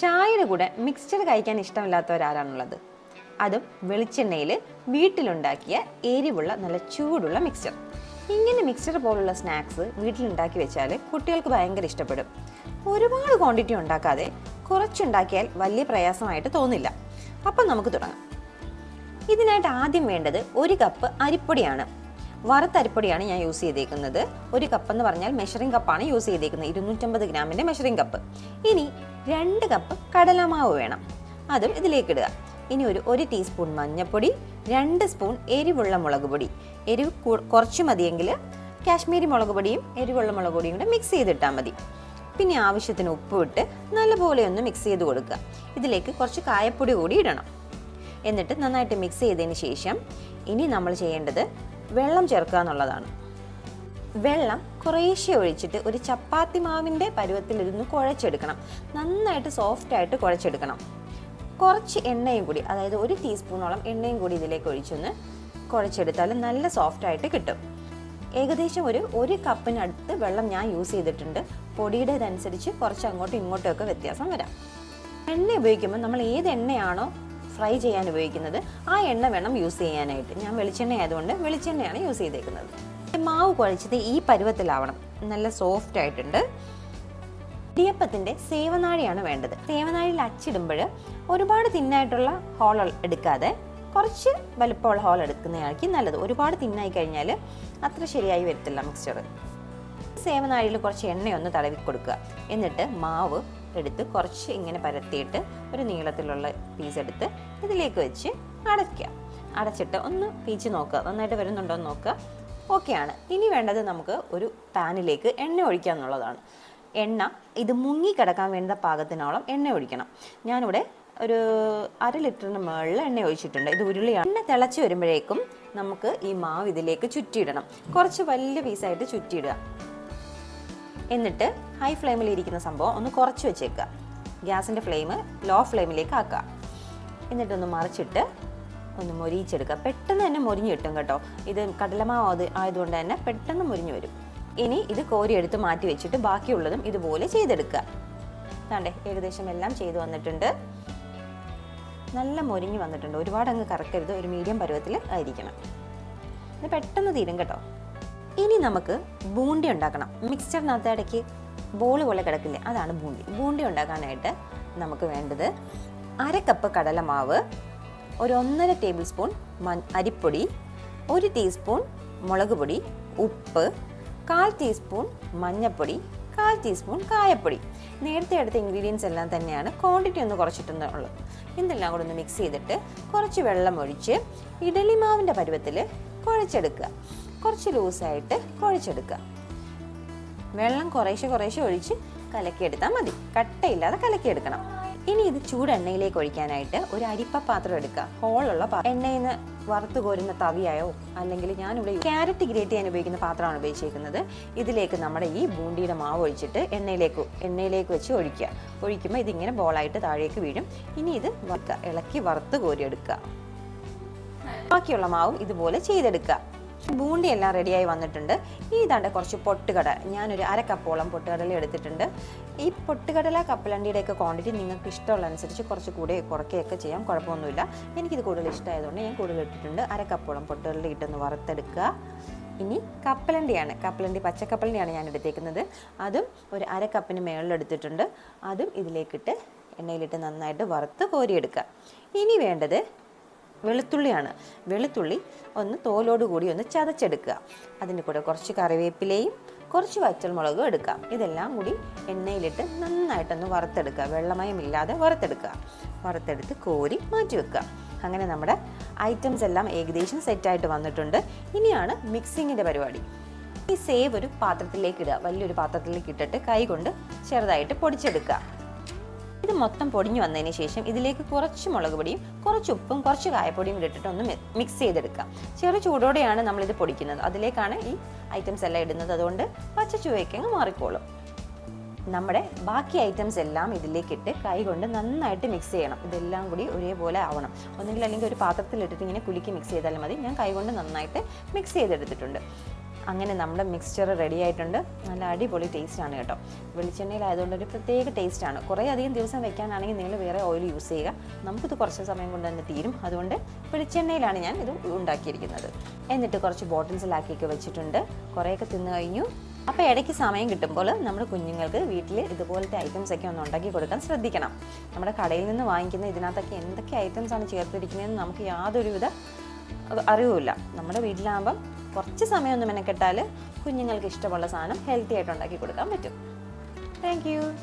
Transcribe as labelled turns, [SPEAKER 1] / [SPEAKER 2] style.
[SPEAKER 1] ചായയുടെ കൂടെ മിക്സ്ചർ കഴിക്കാൻ ഇഷ്ടമില്ലാത്തവരാരാണുള്ളത്? അതും വെളിച്ചെണ്ണയിൽ വീട്ടിലുണ്ടാക്കിയ എരിവുള്ള നല്ല ചൂടുള്ള മിക്സ്ചർ. ഇങ്ങനെ മിക്സ്ചർ പോലുള്ള സ്നാക്സ് വീട്ടിലുണ്ടാക്കി വെച്ചാൽ കുട്ടികൾക്ക് ഭയങ്കര ഇഷ്ടപ്പെടും. ഒരുപാട് ക്വാണ്ടിറ്റി ഉണ്ടാക്കാതെ കുറച്ചുണ്ടാക്കിയാൽ വലിയ പ്രയാസമായിട്ട് തോന്നില്ല. അപ്പം നമുക്ക് തുടങ്ങാം. ഇതിനായിട്ട് ആദ്യം വേണ്ടത് 1 കപ്പ് അരിപ്പൊടിയാണ്. വറുത്ത അരിപ്പൊടിയാണ് ഞാൻ യൂസ് ചെയ്തേക്കുന്നത്. 1 കപ്പ് എന്ന് പറഞ്ഞാൽ മെഷറിംഗ് കപ്പാണ് യൂസ് ചെയ്തേക്കുന്നത്, 250 ഗ്രാമിൻ്റെ മെഷറിംഗ് കപ്പ്. ഇനി 2 കപ്പ് കടലമാവ് വേണം, അതും ഇതിലേക്ക് ഇടുക. ഇനി ഒരു ടീസ്പൂൺ മഞ്ഞൾപ്പൊടി, 2 സ്പൂൺ എരിവുള്ള മുളക് പൊടി. എരിവ് കുറച്ച് മതിയെങ്കിൽ കാശ്മീരി മുളക് പൊടിയും എരിവുള്ള മുളക് പൊടിയും കൂടെ മിക്സ് ചെയ്തിട്ടാൽ മതി. പിന്നെ ആവശ്യത്തിന് ഉപ്പ് ഇട്ട് നല്ലപോലെ ഒന്ന് മിക്സ് ചെയ്ത് കൊടുക്കുക. ഇതിലേക്ക് കുറച്ച് കായപ്പൊടി കൂടി ഇടണം. എന്നിട്ട് നന്നായിട്ട് മിക്സ് ചെയ്തതിന് ശേഷം ഇനി നമ്മൾ ചെയ്യേണ്ടത് വെള്ളം ചേർക്കുക എന്നുള്ളതാണ്. വെള്ളം കുറേശ്ശെ ഒഴിച്ചിട്ട് ഒരു ചപ്പാത്തി മാവിൻ്റെ പരുവത്തിലിരുന്ന് കുഴച്ചെടുക്കണം. നന്നായിട്ട് സോഫ്റ്റായിട്ട് കുഴച്ചെടുക്കണം. കുറച്ച് എണ്ണയും കൂടി, അതായത് 1 ടീസ്പൂണോളം എണ്ണയും കൂടി ഇതിലേക്ക് ഒഴിച്ചൊന്ന് കുഴച്ചെടുത്താൽ നല്ല സോഫ്റ്റായിട്ട് കിട്ടും. ഏകദേശം ഒരു കപ്പിനടുത്ത് വെള്ളം ഞാൻ യൂസ് ചെയ്തിട്ടുണ്ട്. പൊടിയുടെ ഇതനുസരിച്ച് കുറച്ച് അങ്ങോട്ടും ഇങ്ങോട്ടും ഒക്കെ വ്യത്യാസം വരാം. എണ്ണ ഉപയോഗിക്കുമ്പോൾ നമ്മൾ ഏത് എണ്ണയാണോ ഫ്രൈ ചെയ്യാൻ ഉപയോഗിക്കുന്നത് ആ എണ്ണ വേണം യൂസ് ചെയ്യാനായിട്ട്. ഞാൻ വെളിച്ചെണ്ണ ആയതുകൊണ്ട് വെളിച്ചെണ്ണയാണ് യൂസ് ചെയ്തേക്കുന്നത്. മാവ് കുഴച്ചത് ഈ പരുവത്തിലാവണം. നല്ല സോഫ്റ്റ് ആയിട്ടുണ്ട്. ഇടിയപ്പത്തിൻ്റെ സേവനാഴിയാണ് വേണ്ടത്. സേവനാഴിയിൽ അച്ചിടുമ്പോൾ ഒരുപാട് തിന്നായിട്ടുള്ള ഹോൾ എടുക്കാതെ കുറച്ച് വലുപ്പമുള്ള ഹോൾ എടുക്കുന്നതായിരിക്കും നല്ലത്. ഒരുപാട് തിന്നായി കഴിഞ്ഞാൽ അത്ര ശരിയായി വരത്തില്ല മിക്സ്ചർ. സേവനാഴിയിൽ കുറച്ച് എണ്ണയൊന്ന് തടവി കൊടുക്കുക. എന്നിട്ട് മാവ് എടുത്ത് കുറച്ച് ഇങ്ങനെ പരത്തിയിട്ട് ഒരു നീളത്തിലുള്ള പീസ് എടുത്ത് ഇതിലേക്ക് വെച്ച് അടയ്ക്കുക. അടച്ചിട്ട് ഒന്ന് പീച്ച് നോക്കുക, നന്നായിട്ട് വരുന്നുണ്ടോ എന്ന് നോക്കുക. ഓക്കെയാണ്. ഇനി വേണ്ടത് നമുക്ക് ഒരു പാനിലേക്ക് എണ്ണ ഒഴിക്കുക എന്നുള്ളതാണ്. എണ്ണ ഇത് മുങ്ങിക്കിടക്കാൻ വേണ്ട പാകത്തിനോളം എണ്ണ ഒഴിക്കണം. ഞാനിവിടെ ഒരു 1/2 ലിറ്ററിന് മുകളിൽ എണ്ണ ഒഴിച്ചിട്ടുണ്ട്. ഇത് ഉരുളിയാണ്. എണ്ണ തിളച്ച് വരുമ്പോഴേക്കും നമുക്ക് ഈ മാവ് ഇതിലേക്ക് ചുറ്റിയിടണം. കുറച്ച് വലിയ പീസായിട്ട് ചുറ്റിയിടുക. എന്നിട്ട് ഹൈ ഫ്ലെയിമിൽ ഇരിക്കുന്ന സംഭവം ഒന്ന് കുറച്ച് വെച്ചേക്കുക. ഗ്യാസിൻ്റെ ഫ്ലെയിം ലോ ഫ്ലെയിമിലേക്ക് ആക്കുക. എന്നിട്ടൊന്ന് മറിച്ചിട്ട് ഒന്ന് മൊരിയിച്ചെടുക്കുക. പെട്ടെന്ന് തന്നെ മൊരിഞ്ഞ് കിട്ടും കേട്ടോ. ഇത് കടലമാവ് ആയതുകൊണ്ട് തന്നെ പെട്ടെന്ന് മൊരിഞ്ഞ് വരും. ഇനി ഇത് കോരിയെടുത്ത് മാറ്റി വെച്ചിട്ട് ബാക്കിയുള്ളതും ഇതുപോലെ ചെയ്തെടുക്കുക. അതാണ്ടേ ഏകദേശം എല്ലാം ചെയ്തു വന്നിട്ടുണ്ട്. നല്ല മൊരിഞ്ഞ് വന്നിട്ടുണ്ട്. ഒരുപാട് അങ്ങ് കറക്കരുത്, ഒരു മീഡിയം പരുവത്തിൽ ആയിരിക്കണം. ഇത് പെട്ടെന്ന് തീരും കേട്ടോ. ഇനി നമുക്ക് ബൂണ്ടി ഉണ്ടാക്കണം. മിക്സ്ചറിനകത്ത് ഇടയ്ക്ക് ബോൾ പോലെ കിടക്കില്ലേ, അതാണ് ബൂണ്ടി. ബൂണ്ടി ഉണ്ടാക്കാനായിട്ട് നമുക്ക് വേണ്ടത് 1/2 കപ്പ് കടലമാവ്, ഒരു 1.5 ടേബിൾ സ്പൂൺ അരിപ്പൊടി, 1 ടീസ്പൂൺ മുളക് പൊടി, ഉപ്പ്, 1/4 ടീസ്പൂൺ മഞ്ഞൾപ്പൊടി, 1/4 ടീസ്പൂൺ കായപ്പൊടി. നേരത്തെ എടുത്ത ഇൻഗ്രീഡിയൻസ് എല്ലാം തന്നെയാണ്, ക്വാണ്ടിറ്റി ഒന്ന് കുറച്ചിട്ടുള്ളത്. ഇതെല്ലാം കൂടെ ഒന്ന് മിക്സ് ചെയ്തിട്ട് കുറച്ച് വെള്ളം ഒഴിച്ച് ഇഡലി മാവിൻ്റെ പരുവത്തിൽ കുഴച്ചെടുക്കുക. കുറച്ച് ലൂസായിട്ട് കുഴച്ചെടുക്കുക. വെള്ളം കുറേശ്ശെ ഒഴിച്ച് കലക്കിയെടുത്താൽ മതി. കട്ടയില്ലാതെ കലക്കിയെടുക്കണം. ഇനി ഇത് ചൂടെണ്ണയിലേക്ക് ഒഴിക്കാനായിട്ട് ഒരു അരിപ്പ പാത്രം എടുക്കുക. ഹോളുള്ള എണ്ണയിൽ നിന്ന് വറുത്ത് കോരുന്ന തവിയായോ അല്ലെങ്കിൽ ഞാനിവിടെ ക്യാരറ്റ് ഗ്രേറ്റ് ചെയ്യാൻ ഉപയോഗിക്കുന്ന പാത്രമാണ് ഉപയോഗിച്ചിരിക്കുന്നത്. ഇതിലേക്ക് നമ്മുടെ ഈ ബൂണ്ടിയുടെ മാവ് ഒഴിച്ചിട്ട് എണ്ണയിലേക്ക് വെച്ച് ഒഴിക്കുക. ഒഴിക്കുമ്പോൾ ഇതിങ്ങനെ ബോളായിട്ട് താഴേക്ക് വീഴും. ഇനി ഇത് ഇളക്കി വറുത്ത് കോരിയെടുക്കുക. ബാക്കിയുള്ള മാവും ഇതുപോലെ ചെയ്തെടുക്കുക. ബൂണ്ടി എല്ലാം റെഡിയായി വന്നിട്ടുണ്ട്. ഇതാണ്ട് കുറച്ച് പൊട്ടുകടല, ഞാനൊരു 1/2 കപ്പോളം പൊട്ടുകടല എടുത്തിട്ടുണ്ട്. ഈ പൊട്ടുകടല കപ്പലണ്ടിയുടെയൊക്കെ ക്വാണ്ടിറ്റി നിങ്ങൾക്ക് ഇഷ്ടമുള്ള അനുസരിച്ച് കുറച്ച് കൂടെ കുറയ്ക്കുകയൊക്കെ ചെയ്യാം, കുഴപ്പമൊന്നുമില്ല. എനിക്കിത് കൂടുതൽ ഇഷ്ടമായതുകൊണ്ട് ഞാൻ കൂടുതൽ ഇട്ടിട്ടുണ്ട്. 1/2 കപ്പോളം പൊട്ടുകടല ഇട്ടൊന്ന് വറുത്തെടുക്കുക. ഇനി കപ്പലണ്ടി പച്ചക്കപ്പലണ്ടിയാണ് ഞാൻ എടുത്തേക്കുന്നത്. അതും ഒരു 1/2 കപ്പിന് മുകളിലെടുത്തിട്ടുണ്ട്. അതും ഇതിലേക്കിട്ട് എണ്ണയിലിട്ട് നന്നായിട്ട് വറുത്ത് കോരിയെടുക്കുക. ഇനി വേണ്ടത് വെളുത്തുള്ളിയാണ്. വെളുത്തുള്ളി ഒന്ന് തോലോട് കൂടി ഒന്ന് ചതച്ചെടുക്കുക. അതിൻ്റെ കൂടെ കുറച്ച് കറിവേപ്പിലയും കുറച്ച് വറ്റൽമുളകും എടുക്കുക. ഇതെല്ലാം കൂടി എണ്ണയിലിട്ട് നന്നായിട്ടൊന്ന് വറുത്തെടുക്കുക. വെള്ളമയമില്ലാതെ വറുത്തെടുക്കുക. വറുത്തെടുത്ത് കോരി മാറ്റി വെക്കുക. അങ്ങനെ നമ്മുടെ ഐറ്റംസ് എല്ലാം ഏകദേശം സെറ്റായിട്ട് വന്നിട്ടുണ്ട്. ഇനിയാണ് മിക്സിങ്ങിൻ്റെ പരിപാടി. ഈ സേവ് ഒരു പാത്രത്തിലേക്ക് ഇടുക. വലിയൊരു പാത്രത്തിലേക്ക് ഇട്ടിട്ട് കൈ കൊണ്ട് ചെറുതായിട്ട് പൊടിച്ചെടുക്കുക. ഇത് മൊത്തം പൊടിഞ്ഞു വന്നതിന് ശേഷം ഇതിലേക്ക് കുറച്ച് മുളക് പൊടിയും കുറച്ച് ഉപ്പും കുറച്ച് കായപ്പൊടിയും ഇട്ടിട്ട് ഒന്ന് മിക്സ് ചെയ്തെടുക്കാം. ചെറു ചൂടോടെയാണ് നമ്മളിത് പൊടിക്കുന്നത്. അതിലേക്കാണ് ഈ ഐറ്റംസ് എല്ലാം ഇടുന്നത്. അതുകൊണ്ട് പച്ച ചുവയ്ക്ക് മാറിക്കോളും. നമ്മുടെ ബാക്കി ഐറ്റംസ് എല്ലാം ഇതിലേക്കിട്ട് കൈ കൊണ്ട് നന്നായിട്ട് മിക്സ് ചെയ്യണം. ഇതെല്ലാം കൂടി ഒരേപോലെ ആവണം. ഒന്നുകിൽ അല്ലെങ്കിൽ ഒരു പാത്രത്തിലിട്ടിട്ട് ഇങ്ങനെ കുലുക്കി മിക്സ് ചെയ്താലും മതി. ഞാൻ കൈ കൊണ്ട് നന്നായിട്ട് മിക്സ് ചെയ്തെടുത്തിട്ടുണ്ട്. അങ്ങനെ നമ്മുടെ മിക്സ്ചർ റെഡി ആയിട്ടുണ്ട്. നല്ല അടിപൊളി ടേസ്റ്റാണ് കേട്ടോ. വെളിച്ചെണ്ണയിലായതുകൊണ്ട് ഒരു പ്രത്യേക ടേസ്റ്റാണ്. കുറേ അധികം ദിവസം വെക്കാനാണെങ്കിൽ നിങ്ങൾ വേറെ ഓയിൽ യൂസ് ചെയ്യുക. നമുക്കിത് കുറച്ച് സമയം കൊണ്ട് തന്നെ തീരും. അതുകൊണ്ട് വെളിച്ചെണ്ണയിലാണ് ഞാൻ ഇത് ഉണ്ടാക്കിയിരിക്കുന്നത്. എന്നിട്ട് കുറച്ച് ബോട്ടിൽസിലാക്കിയൊക്കെ വെച്ചിട്ടുണ്ട്. കുറേയൊക്കെ തിന്നു കഴിഞ്ഞു. അപ്പോൾ ഇടയ്ക്ക് സമയം കിട്ടുമ്പോൾ നമ്മുടെ കുഞ്ഞുങ്ങൾക്ക് വീട്ടിൽ ഇതുപോലത്തെ ഐറ്റംസ് ഒക്കെ ഒന്ന് ഉണ്ടാക്കി കൊടുക്കാൻ ശ്രദ്ധിക്കണം. നമ്മുടെ കടയിൽ നിന്ന് വാങ്ങിക്കുന്ന ഇതിനകത്തൊക്കെ എന്തൊക്കെ ഐറ്റംസാണ് ചേർത്തിരിക്കുന്നതെന്ന് നമുക്ക് യാതൊരുവിധ അറിവുമില്ല. നമ്മുടെ വീട്ടിലാകുമ്പം കുറച്ച് സമയം ഒന്ന് മെനക്കെട്ടാൽ കുഞ്ഞുങ്ങൾക്ക് ഇഷ്ടമുള്ള സാധനം ഹെൽത്തി ആയിട്ട് ഉണ്ടാക്കി കൊടുക്കാൻ പറ്റും. Thank you.